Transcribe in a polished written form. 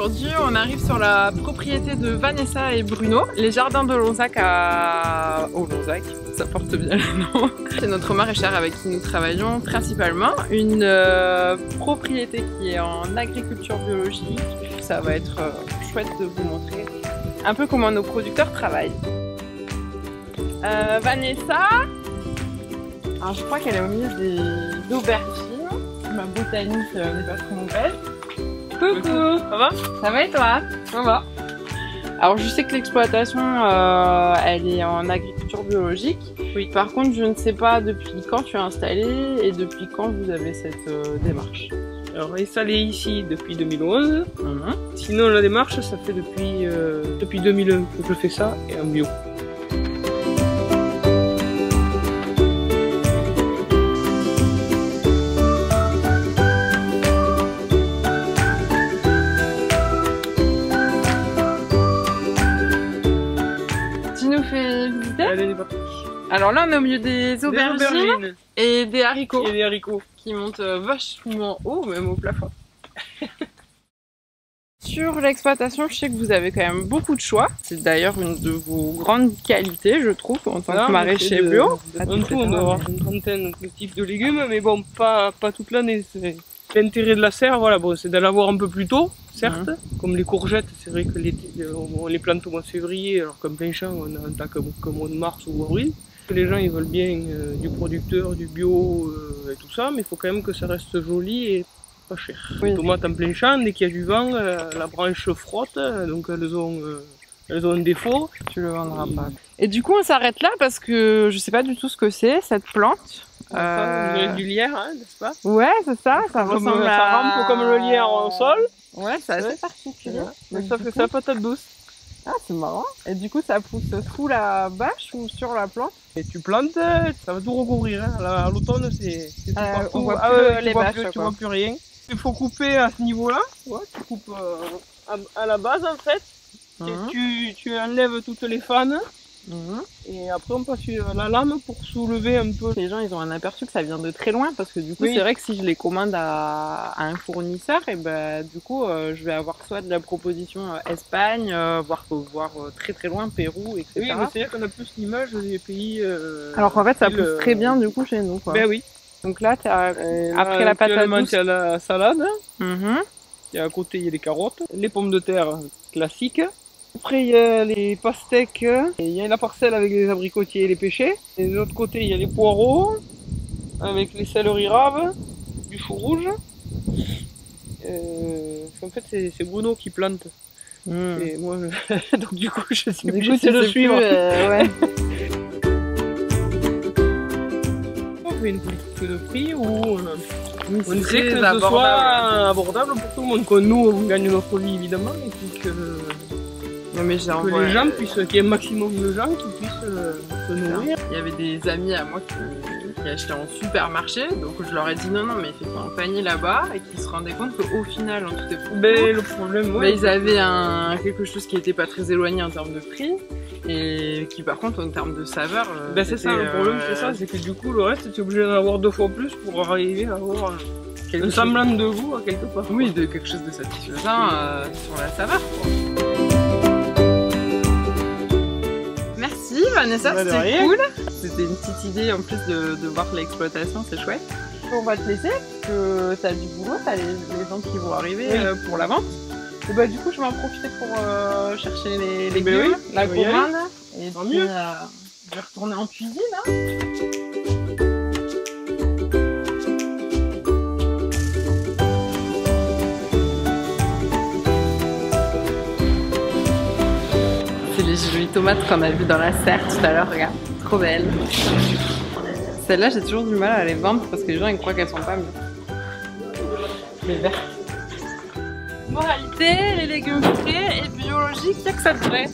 aujourd'hui on arrive sur la propriété de Vanessa et Bruno, les jardins de Lonzac au Lonzac, ça porte bien le nom. C'est notre maraîchère avec qui nous travaillons principalement, une propriété qui est en agriculture biologique. Ça va être chouette de vous montrer un peu comment nos producteurs travaillent. Vanessa, alors je crois qu'elle est au milieu des aubergines, ma botaniste n'est pas trop mauvaise. Coucou, ça va? Ça va et toi? Ça va. Alors je sais que l'exploitation elle est en agriculture biologique. Oui. Par contre je ne sais pas depuis quand tu es installé et depuis quand vous avez cette démarche. Alors installé ici depuis 2011. Sinon la démarche ça fait depuis 2001 que je fais ça et en bio. Alors là on est au milieu des aubergines et des haricots. Qui montent vachement haut, même au plafond. Sur l'exploitation, je sais que vous avez quand même beaucoup de choix. C'est d'ailleurs une de vos grandes qualités, je trouve, en tant que maraîcher bio. En tout, on doit avoir une trentaine de types de légumes, mais bon, pas toute l'année. L'intérêt de la serre, voilà, bon, c'est d'aller voir un peu plus tôt, certes. Comme les courgettes, c'est vrai que on les plante au mois de février, alors comme plein champ, on attaque au mois de mars ou avril. Les gens ils veulent bien du producteur, du bio et tout ça, mais il faut quand même que ça reste joli et pas cher. Oui. Les tomates en plein champ, dès qu'il y a du vent, la branche frotte, donc elles ont un défaut. Tu le vendras pas. Et du coup on s'arrête là parce que je sais pas du tout ce que c'est cette plante. Du lierre, hein, n'est-ce pas? Ouais, c'est ça, ça ressemble à... Ça rampe comme le lierre en sol. Ouais, c'est assez particulier. Mais ça fait sa patate douce. Ah, c'est marrant. Et du coup, ça pousse sous la bâche ou sur la plante? Et tu plantes, ça va tout recouvrir. Hein. À l'automne, c'est tout partout. On voit plus les bâches, tu vois plus rien. Il faut couper à ce niveau-là. Ouais, tu coupes à la base, en fait. Et tu enlèves toutes les fanes. Et après on passe sur la lame pour soulever un peu. Les gens ils ont un aperçu que ça vient de très loin parce que du coup c'est vrai que si je les commande à un fournisseur et ben du coup je vais avoir soit de la proposition Espagne, voire très très loin Pérou, etc. Oui, mais c'est-à-dire qu'on a plus l'image des pays. Alors qu'en fait ça pousse très bien du coup chez nous quoi. Ben oui. Donc là après la patate douce, il y a la salade. Et à côté il y a les carottes, les pommes de terre classiques. Après il y a les pastèques, et il y a la parcelle avec les abricotiers et les pêchers. Et de l'autre côté il y a les poireaux, avec les céleris raves, du chou rouge. En fait c'est Bruno qui plante. Et moi, donc du coup je suis obligée de le suivre. Ouais. On fait une politique de prix où on sait que ce soit abordable pour tout le monde. Que nous on gagne notre vie évidemment, et puis que... Mais que les gens puissent, qu'il y ait un maximum de gens qui puissent se nourrir. Il y avait des amis à moi qui achetaient en supermarché, donc je leur ai dit non, mais fais-toi un panier là-bas, et qui se rendaient compte qu'au final, en tout est pour le problème, ouais. Ils avaient quelque chose qui n'était pas très éloigné en termes de prix, et qui par contre en termes de saveur... c'est ça, le problème c'est ça, c'est que du coup le reste tu es obligé d'en avoir 2 fois plus pour arriver à avoir un semblant de goût à quelque part. Oui, de quelque chose de satisfaisant sur la saveur, quoi. Vanessa, c'était cool. C'était une petite idée en plus de voir l'exploitation, c'est chouette. On va te laisser parce que t'as du boulot, t'as les gens qui vont arriver pour la vente. Et bah du coup je vais en profiter pour chercher les légumes, la commande. Et puis je vais retourner en cuisine. Hein. Les jolies tomates qu'on a vues dans la serre tout à l'heure, regarde, trop belles. Celles-là, j'ai toujours du mal à les vendre parce que les gens ils croient qu'elles sont pas mieux. Les vertes. Moralité, les légumes frais et biologiques, il y a que ça de vrai.